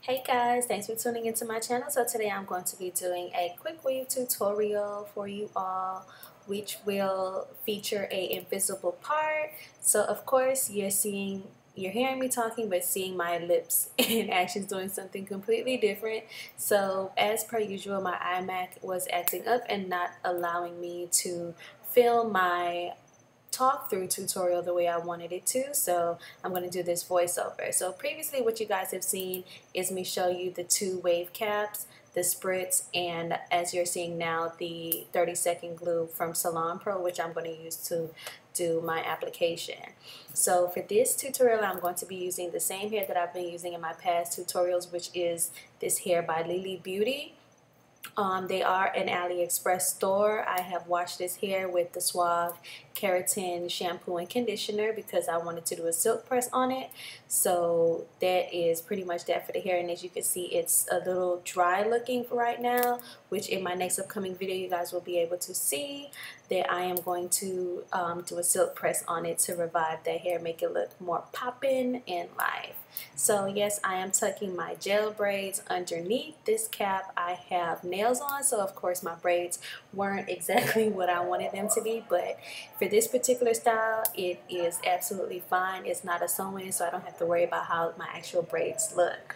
Hey guys, thanks for tuning into my channel. So today I'm going to be doing a quick weave tutorial for you all, which will feature a invisible part. So of course you're hearing me talking, but seeing my lips and actions doing something completely different. So as per usual, my iMac was acting up and not allowing me to film my talk through tutorial the way I wanted it to, so I'm going to do this voiceover. So previously what you guys have seen is me show you the two wave caps, the spritz, and as you're seeing now, the 30-second glue from Salon Pro, which I'm going to use to do my application. So for this tutorial, I'm going to be using the same hair that I've been using in my past tutorials, which is this hair by Lili Beauty. They are an Aliexpress store. I have washed this hair with the Suave Keratin shampoo and conditioner because I wanted to do a silk press on it. So that is pretty much that for the hair, and as you can see, it's a little dry looking for right now, which in my next upcoming video you guys will be able to see that I am going to do a silk press on it to revive that hair, make it look more poppin' and live. So yes, I am tucking my gel braids underneath this cap. I have nails on, so of course my braids weren't exactly what I wanted them to be, but for this particular style, it is absolutely fine. It's not a sew-in, so I don't have to worry about how my actual braids look.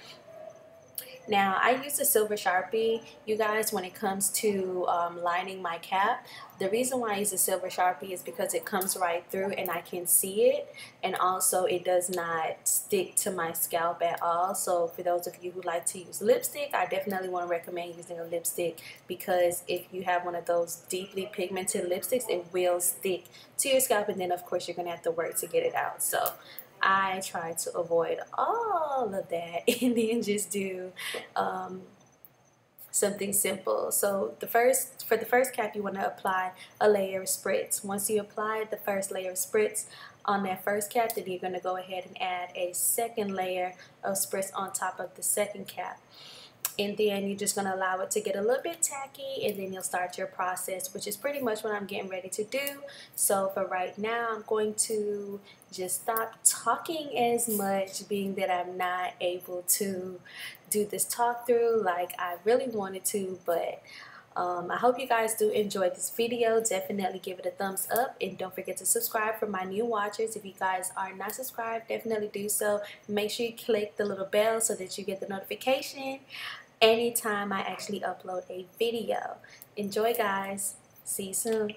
Now, I use a silver Sharpie, you guys, when it comes to lining my cap. The reason why I use a silver Sharpie is because it comes right through and I can see it, and also it does not stick to my scalp at all. So for those of you who like to use lipstick, I definitely want to recommend using a lipstick, because if you have one of those deeply pigmented lipsticks, it will stick to your scalp, and then of course you're going to have to work to get it out. So I try to avoid all of that and then just do something simple. So for the first cap, you want to apply a layer of spritz. Once you apply the first layer of spritz on that first cap, then you're going to go ahead and add a second layer of spritz on top of the second cap. And then you're just going to allow it to get a little bit tacky, and then you'll start your process, which is pretty much what I'm getting ready to do. So for right now, I'm going to just stop talking as much, being that I'm not able to do this talk through like I really wanted to. But I hope you guys do enjoy this video. Definitely give it a thumbs up, and don't forget to subscribe for my new watchers. If you guys are not subscribed, definitely do so. Make sure you click the little bell so that you get the notification anytime I actually upload a video. Enjoy, guys. See you soon.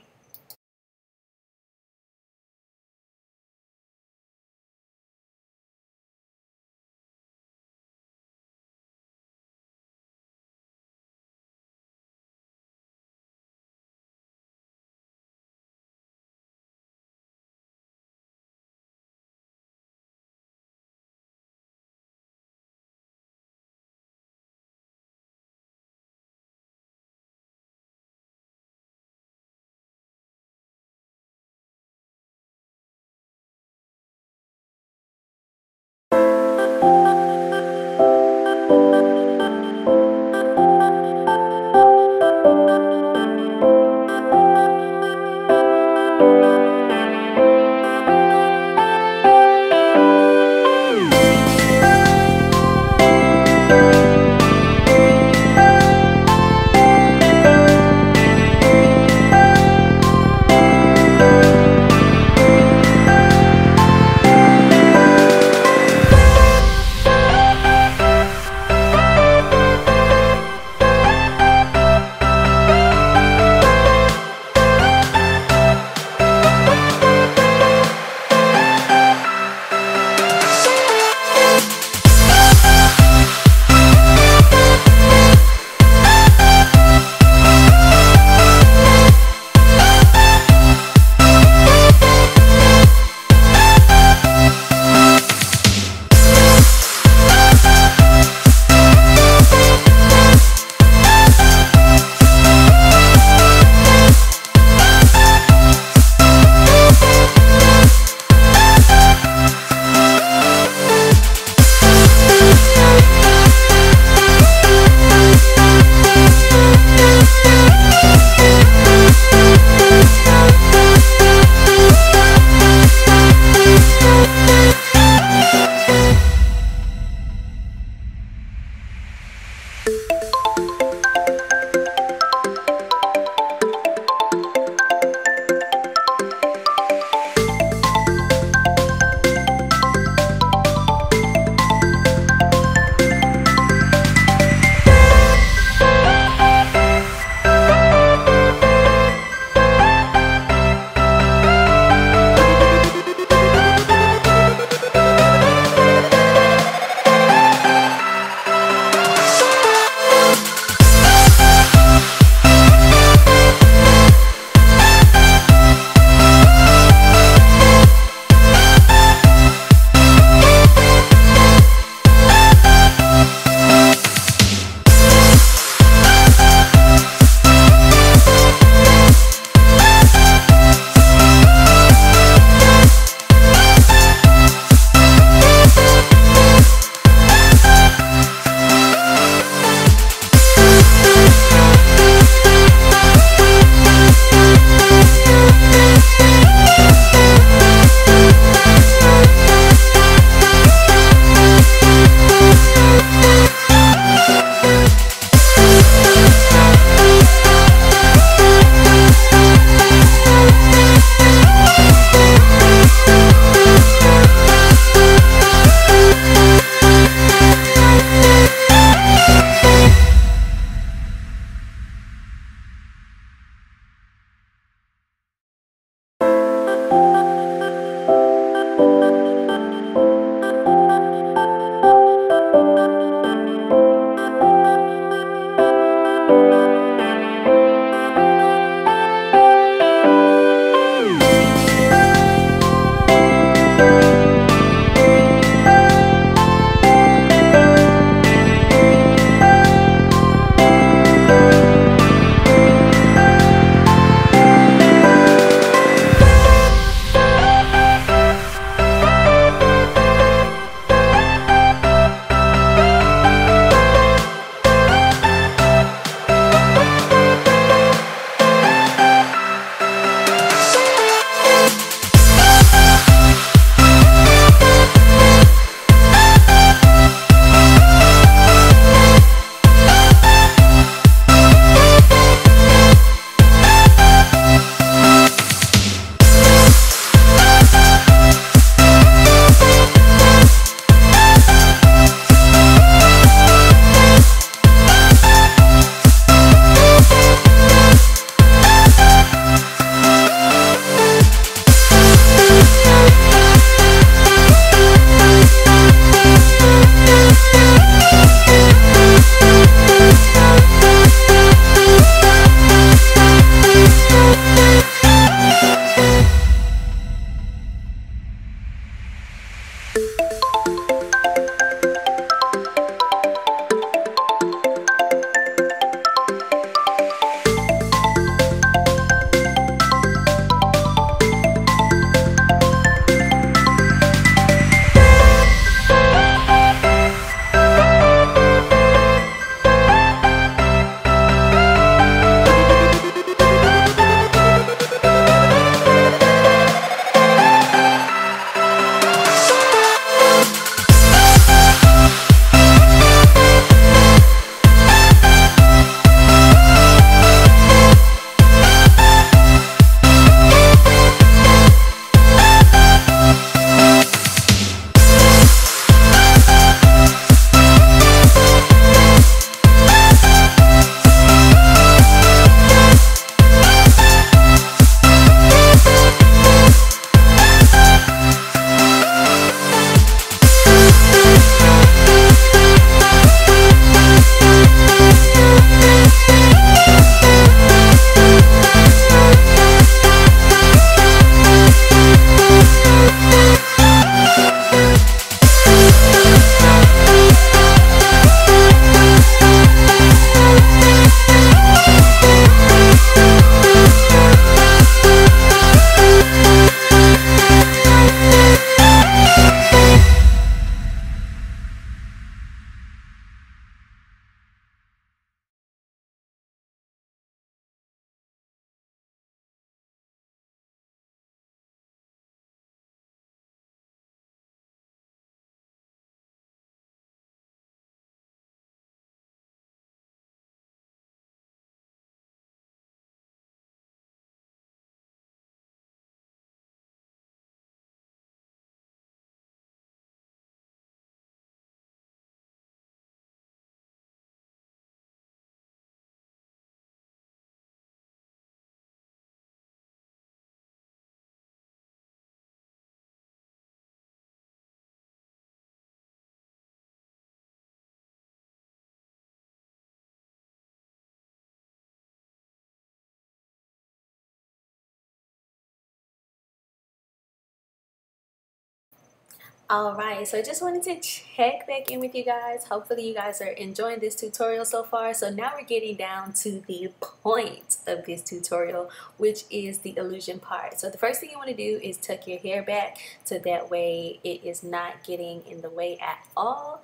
Alright, so I just wanted to check back in with you guys. Hopefully you guys are enjoying this tutorial so far. So now we're getting down to the point of this tutorial, which is the illusion part. So the first thing you want to do is tuck your hair back so that way it is not getting in the way at all.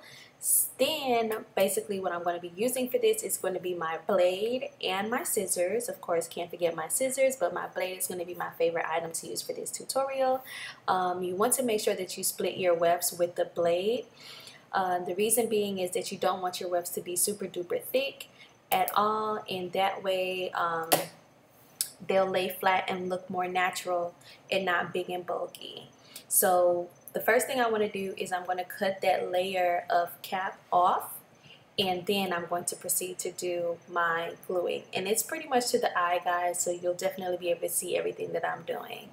Then basically what I'm going to be using for this is going to be my blade and my scissors. Of course, can't forget my scissors, but my blade is going to be my favorite item to use for this tutorial. You want to make sure that you split your wefts with the blade. The reason being is that you don't want your wefts to be super duper thick at all, and that way they'll lay flat and look more natural and not big and bulky. So the first thing I want to do is I'm going to cut that layer of cap off, and then I'm going to proceed to do my gluing. And it's pretty much to the eye, guys, so you'll definitely be able to see everything that I'm doing.